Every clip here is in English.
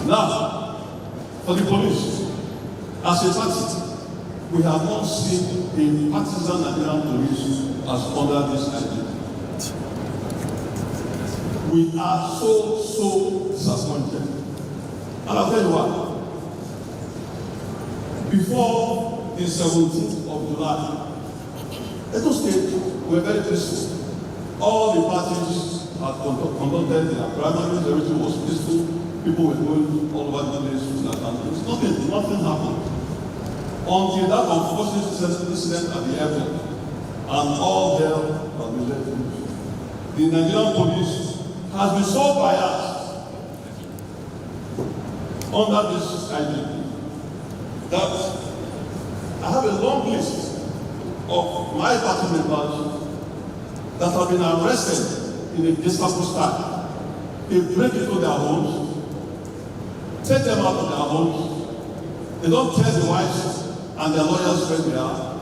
Now, for the police, as a party, we have not seen a partisan Nigerian police as under this IGP. We are so disappointed. And I'll tell you what. Before the 17th of July, Edo State were very peaceful. All the parties had conducted their primaries, everything was peaceful. People were going all over the place with their countries. Nothing happened. Until that unfortunate incident at the airport, and all hell has been let loose. The Nigerian police has been so biased under this IGP that I have a long list of my party members that have been arrested in a Gestapo style. They break into their homes, take them out of their homes, they don't tell the wives and their lawyers where they are.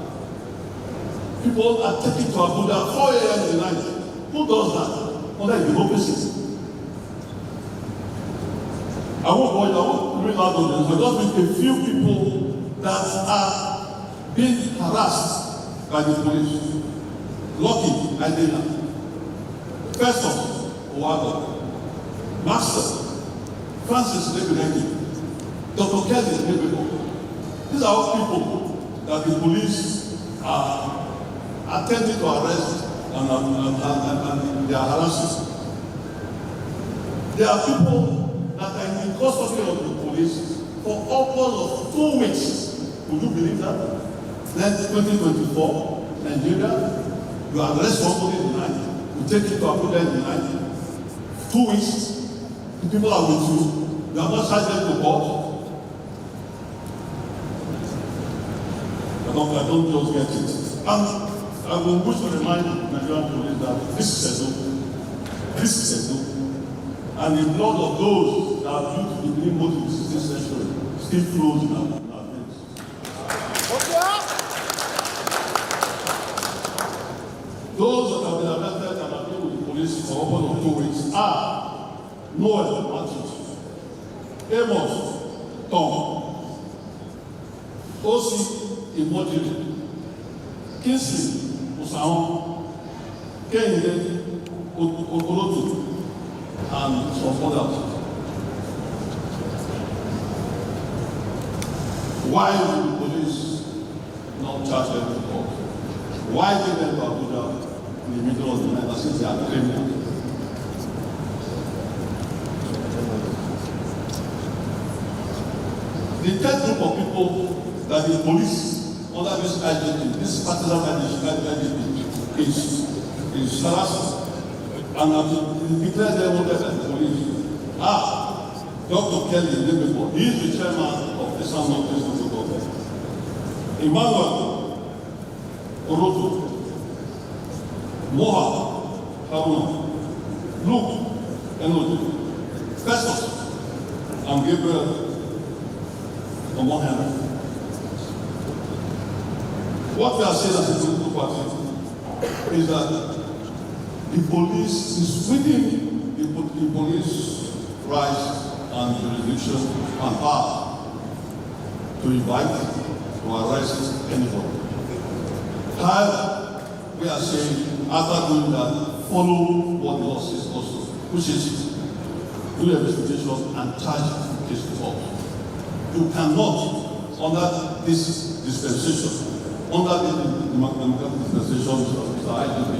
People are taken to Abuja 4 a.m. in the night. Who does that? Under democracy. I won't read out on this, but just with a few people that are being harassed by the police. Lucky, Idea. Festus, Owago. Master, Francis Lebedeki. Dr. Kelly Lebedeki. These are all people that the police are attempting to arrest and they are harassing. There are people that are in the custody of the police for upwards of 2 weeks. Would you believe that? Then 2024, Nigeria, you arrest somebody in the night, you take it to Abuja in the night. 2 weeks, the people are with you, you have not charged them to court. I don't just get it. And I will wish to remind Nigerian police that this is a no. This is a no. And the blood of those that are due to the green motive in the 16th century still flows in our veins. Those that have been arrested and have been with the police for upwards of 2 weeks are Noel Matthews, Amos Tom, O.C. Imojiri, Kingsley Usahon, Kehinde Okolotu, and some others. Why will the police not charge them to court? Why take them to Abuja in the middle of the night since they are criminals? The third group of people that the police under this IGP, this partisan IGP is harassing and have declared them wanted by the police. Dr. Kelly Lebedeki, he is the chairman of the Eastern North East Local Government. Emmanuel Oroto, Moha Haruna, Luke Enoji, Festus, and Gabriel Omohena. What we are saying as a political party is that the police is within the police rights and jurisdiction and power to invite, to arrest anybody. However, we are saying after doing that, follow what the law says also, which is do the investigation and charge the case to court. You cannot, under this dispensation, under the democratic dispensation of the IGP,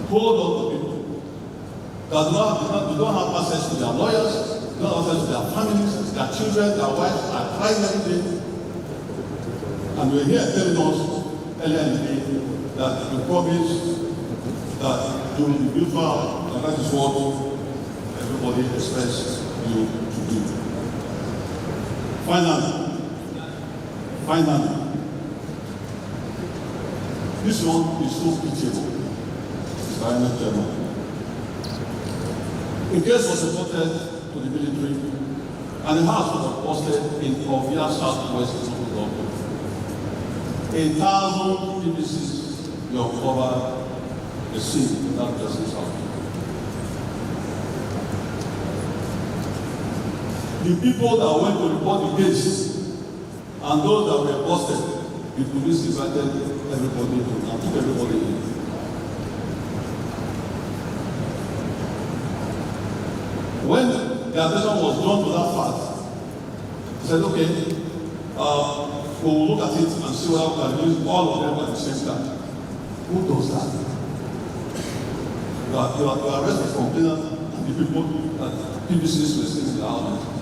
hold on to people that do not have access to their lawyers, do not have access to their families, their children, their wives, are crying every day. And we're here telling us earlier in the day that you promise that during the mutual, and that is what everybody expects you to do. Finally, this one is so pitiable, Mr. Ernest Chairman. The case was reported to the military, and the house was posted in Ovia Southwest Local Government. 1,000 PDPs will cover the scene in that person's house. The people that went to report the case and those that were busted, the police invited everybody in and took everybody in. When the attention was drawn to that fact, he said, okay, we will look at it and see whether we can use all of them at the same time. Who does that? You arrest the complainant and the people that PDCs were sitting in the house.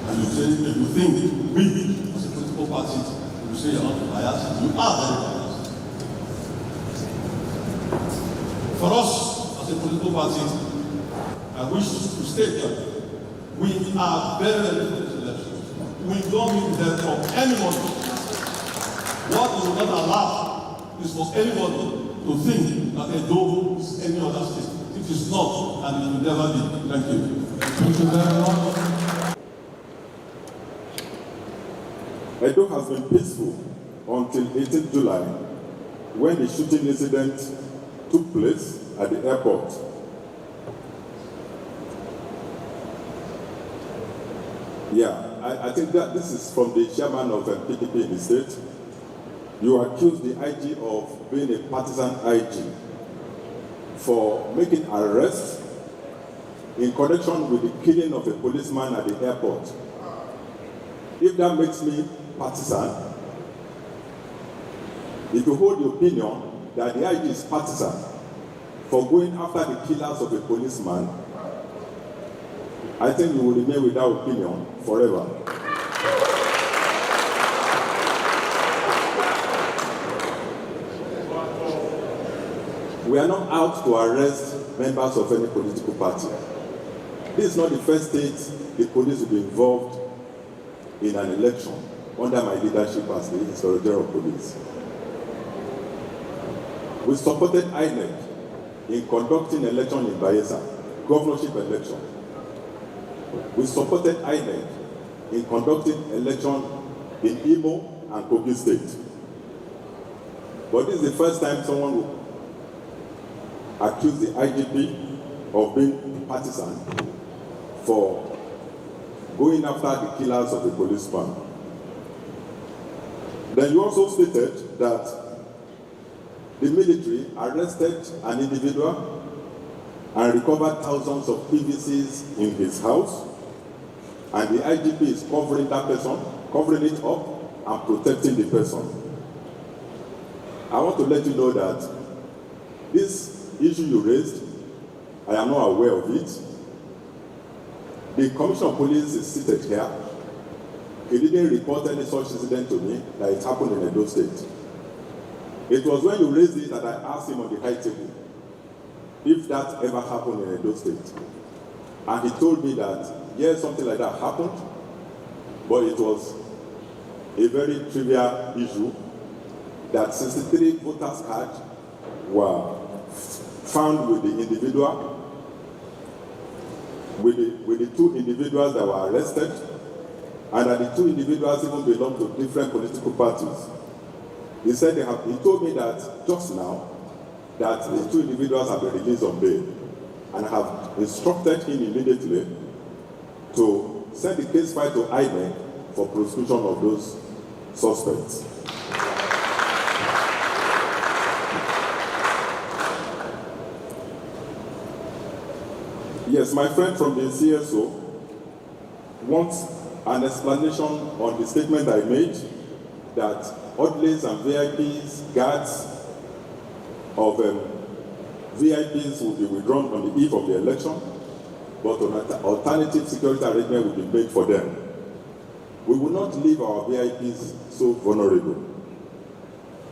And you say, if you think we, as a political party, you say you're not biased, you are very biased. For us, as a political party, I wish to state that we are very ready for this election. We don't need help from anybody. What we will not allow is for anybody to think that a dove is any other state. It is not, and it will never be. Thank you. Thank you very much. Edo has been peaceful until 18th July, when the shooting incident took place at the airport. Yeah, I think that this is from the chairman of PDP in the state. You accuse the IG of being a partisan IG for making arrests in connection with the killing of a policeman at the airport. If that makes me partisan, if you hold the opinion that the IG is partisan for going after the killers of a policeman, I think you will remain with that opinion forever. We are not out to arrest members of any political party. This is not the first state the police will be involved in an election under my leadership as the Inspector General of Police. We supported INEC in conducting election in Bayelsa, governorship election. We supported INEC in conducting election in Imo and Kogi State. But this is the first time someone will accuse the IGP of being partisan for going after the killers of the policeman. Then you also stated that the military arrested an individual and recovered thousands of PVCs in his house, and the IGP is covering that person, covering it up and protecting the person. I want to let you know that this issue you raised, I am not aware of it. The Commissioner of Police is seated here. He didn't report any such incident to me that it happened in Edo State. It was when you raised it that I asked him on the high table if that ever happened in Edo State. And he told me that, yes, something like that happened, but it was a very trivial issue, that 63 voters' cards were found with the individual, with the two individuals that were arrested, and that the two individuals even belong to different political parties. He said he told me that just now that the two individuals have been released on bail, and have instructed him immediately to send the case file to INEC for prosecution of those suspects. Yes, my friend from the CSO wants an explanation on the statement I made that orderlies and VIPs, guards of VIPs will be withdrawn on the eve of the election, but an alternative security arrangement will be made for them. We will not leave our VIPs so vulnerable.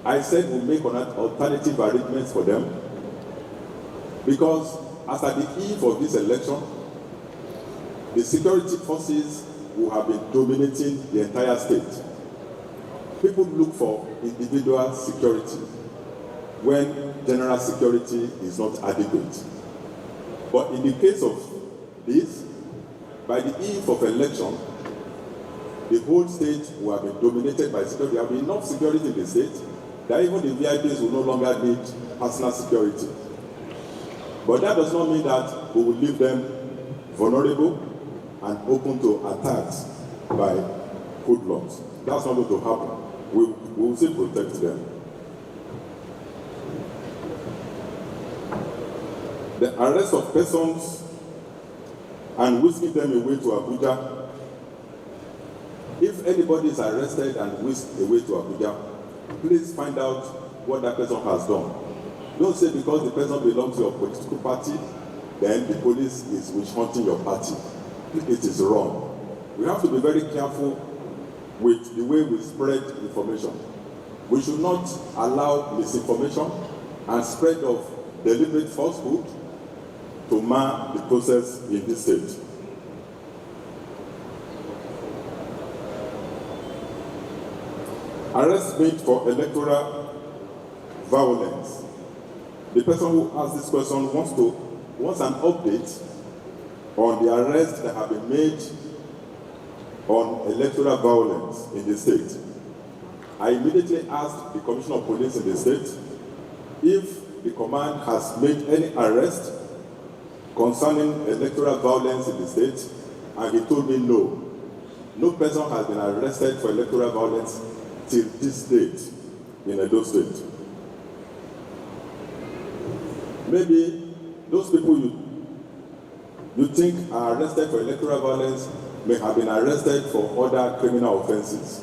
I said we'll make alternative arrangements for them because as at the eve of this election, the security forces will have been dominating the entire state. People look for individual security when general security is not adequate. But in the case of this, by the eve of election, the whole state will have been dominated by security. There will be enough security in the state that even the VIPs will no longer need personal security. But that does not mean that we will leave them vulnerable and open to attacks by hoodlums. That's not going to happen. We will still protect them. The arrest of persons and whisking them away to Abuja. If anybody is arrested and whisked away to Abuja, please find out what that person has done. Don't say because the person belongs to your political party, then the police is witch hunting your party. It is wrong. We have to be very careful with the way we spread information. We should not allow misinformation and spread of deliberate falsehood to mar the process in this state. Arrest made for electoral violence. The person who asked this question wants an update on the arrests that have been made on electoral violence in the state. I immediately asked the Commissioner of Police in the state if the command has made any arrest concerning electoral violence in the state, and he told me no. No person has been arrested for electoral violence till this date in Edo State. Maybe those people you think are arrested for electoral violence may have been arrested for other criminal offenses.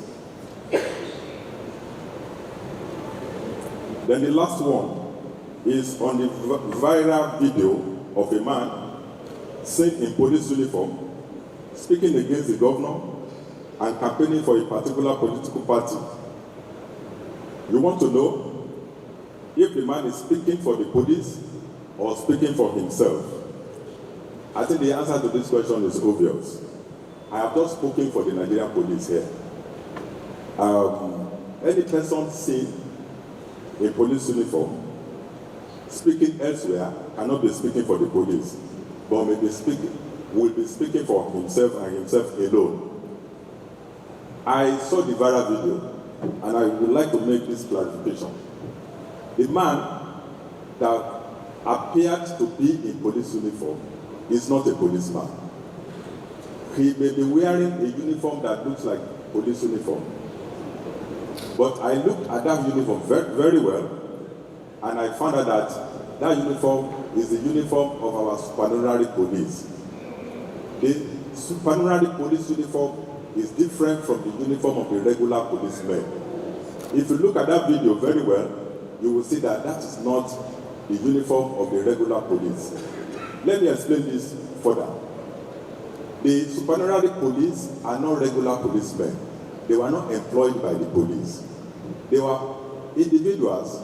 Then the last one is on the viral video of a man seen in police uniform speaking against the governor and campaigning for a particular political party. You want to know if the man is speaking for the police or speaking for himself? I think the answer to this question is obvious. I have just spoken for the Nigerian police here. Any person seen in police uniform speaking elsewhere cannot be speaking for the police, but will be speaking for himself and himself alone. I saw the viral video, and I would like to make this clarification. The man that appeared to be in police uniform is not a policeman. He may be wearing a uniform that looks like police uniform. But I looked at that uniform very, very well, and I found out that that uniform is the uniform of our supernumerary police. The supernumerary police uniform is different from the uniform of the regular policemen. If you look at that video very well, you will see that that is not the uniform of the regular police. Let me explain this further. The supernumerary police are not regular policemen. They were not employed by the police. They were individuals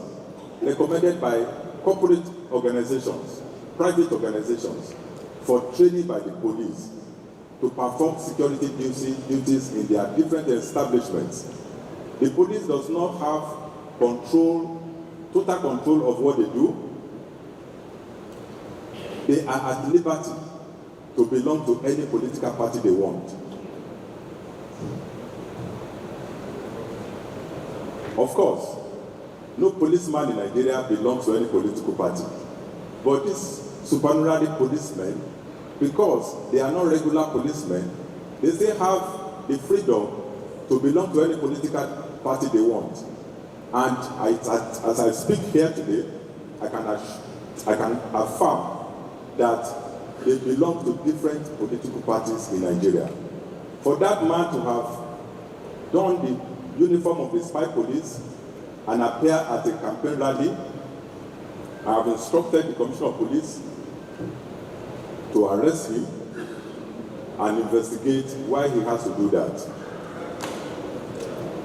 recommended by corporate organizations, private organizations, for training by the police to perform security duties in their different establishments. The police does not have total control of what they do. They are at liberty to belong to any political party they want. Of course, no policeman in Nigeria belongs to any political party. But these supernumerary policemen, because they are not regular policemen, they still have the freedom to belong to any political party they want. And as I speak here today, I can affirm that they belong to different political parties in Nigeria. For that man to have done the uniform of the spy police and appear at a campaign rally, I have instructed the Commissioner of Police to arrest him and investigate why he has to do that.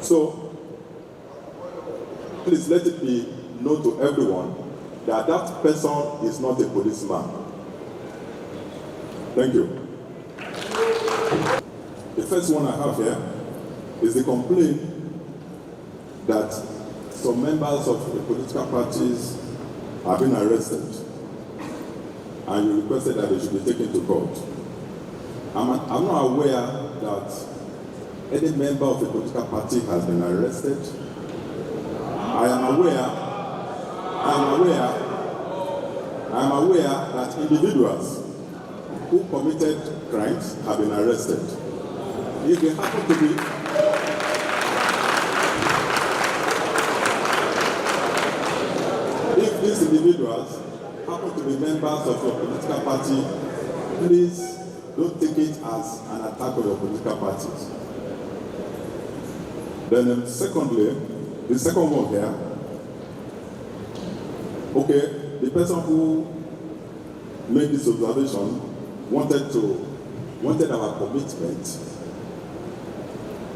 So, please let it be known to everyone that that person is not a policeman. Thank you. The first one I have here is the complaint that some members of the political parties have been arrested, and you requested that they should be taken to court. I'm not aware that any member of a political party has been arrested. I am aware that individuals who committed crimes have been arrested. If they happen to be if these individuals happen to be members of your political party, please don't take it as an attack on your political parties. Then secondly, the second one here, okay, the person who made this observation wanted our commitment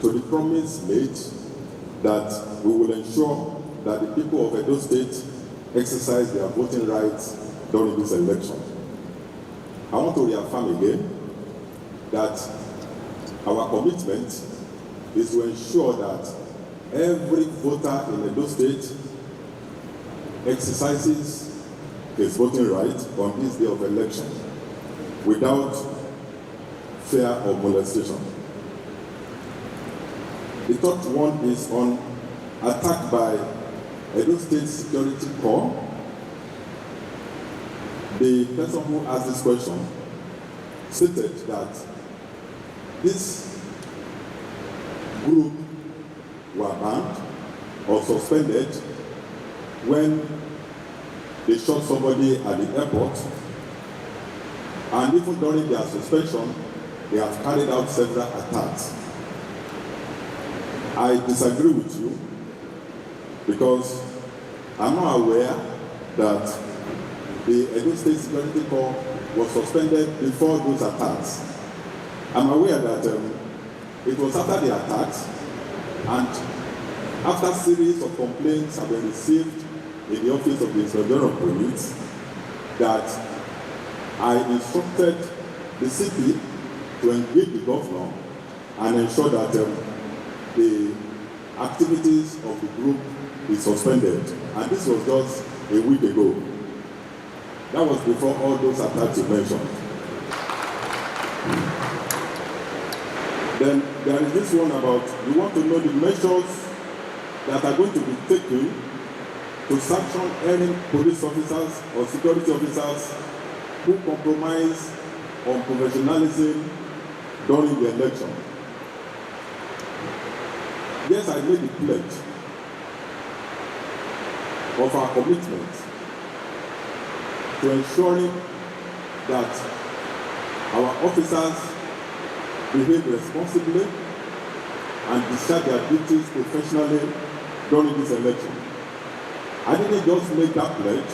to the promise made that we will ensure that the people of Edo State exercise their voting rights during this election. I want to reaffirm again that our commitment is to ensure that every voter in Edo State exercises his voting right on this day of election without fear of molestation. The third one is on attack by Edo State Security Corps. The person who asked this question stated that this group were banned or suspended when they shot somebody at the airport, and even during their suspension, they have carried out several attacks. I disagree with you because I'm not aware that the Edo State Security Corps was suspended before those attacks. I'm aware that it was after the attacks and after a series of complaints have been received in the office of the Inspector General of Police that I instructed the CP to engage the governor and ensure that the activities of the group is suspended. And this was just a week ago. That was before all those attacks you mentioned. Then there is this one about, we want to know the measures that are going to be taken to sanction any police officers or security officers who compromise on professionalism during the election. Yes, I made the pledge of our commitment to ensuring that our officers behave responsibly and discharge their duties professionally during this election. I didn't just make that pledge.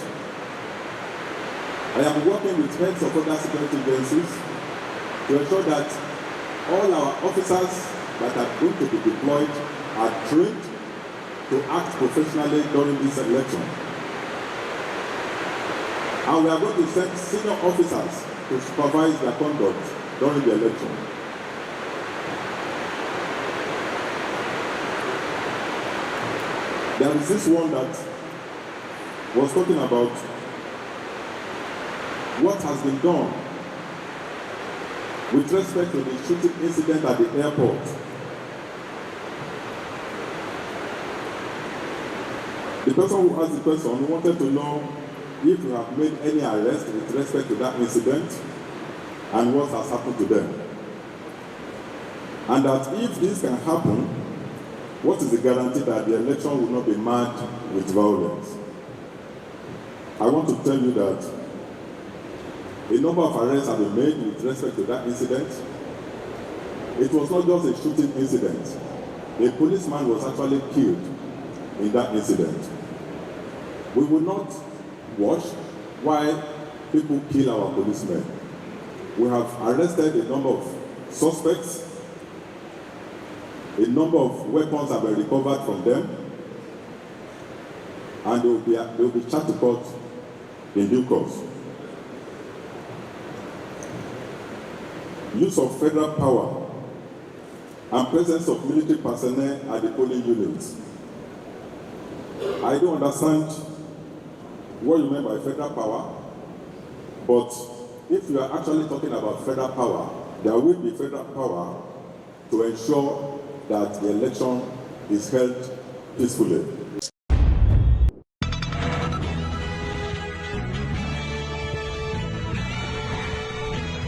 I am working with heads of other security agencies to ensure that all our officers that are going to be deployed are trained to act professionally during this election. And we are going to send senior officers to supervise their conduct during the election. There is this one that was talking about what has been done with respect to the shooting incident at the airport. The person who asked the question wanted to know if we have made any arrest with respect to that incident and what has happened to them. And that if this can happen, what is the guarantee that the election will not be marred with violence? I want to tell you that a number of arrests have been made with respect to that incident. It was not just a shooting incident. A policeman was actually killed in that incident. We will not watch while people kill our policemen. We have arrested a number of suspects. A number of weapons have been recovered from them, and they will be charged to court in due course. Use of federal power and presence of military personnel at the polling units. I don't understand what you mean by federal power, but if you are actually talking about federal power, there will be federal power to ensure that the election is held peacefully.